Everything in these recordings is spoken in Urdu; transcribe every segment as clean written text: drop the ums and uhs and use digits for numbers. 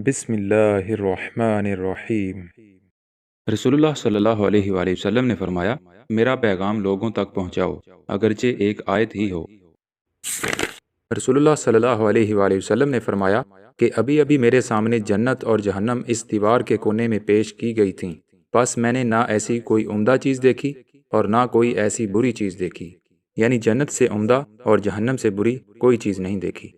بسم اللہ الرحمن الرحیم۔ رسول اللہ صلی اللہ علیہ وآلہ وسلم نے فرمایا، میرا پیغام لوگوں تک پہنچاؤ، اگرچہ ایک آیت ہی ہو۔ رسول اللہ صلی اللہ علیہ وآلہ وسلم نے فرمایا کہ ابھی ابھی میرے سامنے جنت اور جہنم اس دیوار کے کونے میں پیش کی گئی تھیں، بس میں نے نہ ایسی کوئی عمدہ چیز دیکھی اور نہ کوئی ایسی بری چیز دیکھی، یعنی جنت سے عمدہ اور جہنم سے بری کوئی چیز نہیں دیکھی۔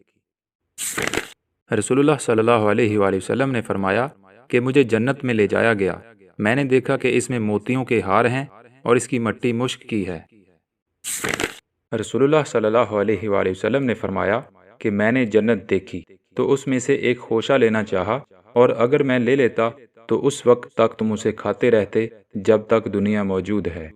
رسول اللہ صلی اللہ علیہ وآلہ وسلم نے فرمایا کہ مجھے جنت میں لے جایا گیا، میں نے دیکھا کہ اس میں موتیوں کے ہار ہیں اور اس کی مٹی مشک کی ہے۔ رسول اللہ صلی اللہ علیہ وآلہ وسلم نے فرمایا کہ میں نے جنت دیکھی تو اس میں سے ایک خوشہ لینا چاہا، اور اگر میں لے لیتا تو اس وقت تک تم اسے کھاتے رہتے جب تک دنیا موجود ہے۔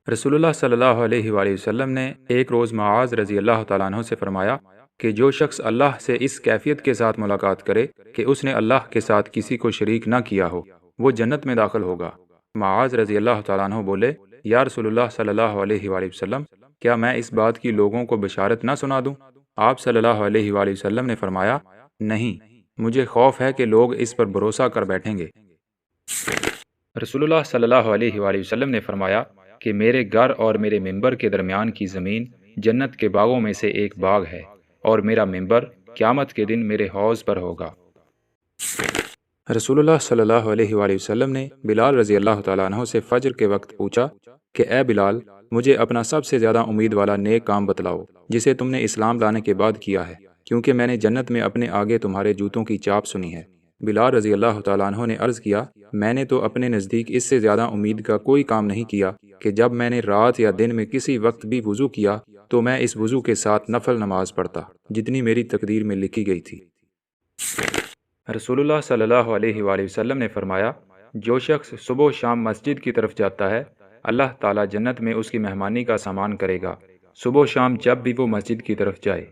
رسول اللہ صلی اللہ علیہ وآلہ وسلم نے ایک روز معاذ رضی اللہ تعالیٰ عنہ سے فرمایا کہ جو شخص اللہ سے اس کیفیت کے ساتھ ملاقات کرے کہ اس نے اللہ کے ساتھ کسی کو شریک نہ کیا ہو، وہ جنت میں داخل ہوگا۔ معاذ رضی اللہ تعالیٰ عنہ بولے، یا رسول اللہ صلی اللہ علیہ وآلہ وسلم، کیا میں اس بات کی لوگوں کو بشارت نہ سنا دوں؟ آپ صلی اللہ علیہ وآلہ وسلم نے فرمایا، نہیں، مجھے خوف ہے کہ لوگ اس پر بھروسہ کر بیٹھیں گے۔ رسول اللہ صلی اللہ علیہ وآلہ وسلم نے فرمایا کہ میرے گھر اور میرے ممبر کے درمیان کی زمین جنت کے باغوں میں سے ایک باغ ہے، اور میرا ممبر قیامت کے دن میرے حوض پر ہوگا۔ رسول اللہ صلی اللہ علیہ وآلہ وسلم نے بلال رضی اللہ تعالیٰ عنہ سے فجر کے وقت پوچھا کہ اے بلال، مجھے اپنا سب سے زیادہ امید والا نیک کام بتلاؤ جسے تم نے اسلام لانے کے بعد کیا ہے، کیونکہ میں نے جنت میں اپنے آگے تمہارے جوتوں کی چاپ سنی ہے۔ بلال رضی اللہ تعالیٰ عنہ نے عرض کیا، میں نے تو اپنے نزدیک اس سے زیادہ امید کا کوئی کام نہیں کیا کہ جب میں نے رات یا دن میں کسی وقت بھی وضو کیا تو میں اس وضو کے ساتھ نفل نماز پڑھتا جتنی میری تقدیر میں لکھی گئی تھی۔ رسول اللہ صلی اللہ علیہ وآلہ وسلم نے فرمایا، جو شخص صبح و شام مسجد کی طرف جاتا ہے، اللہ تعالیٰ جنت میں اس کی مہمانی کا سامان کرے گا، صبح و شام جب بھی وہ مسجد کی طرف جائے۔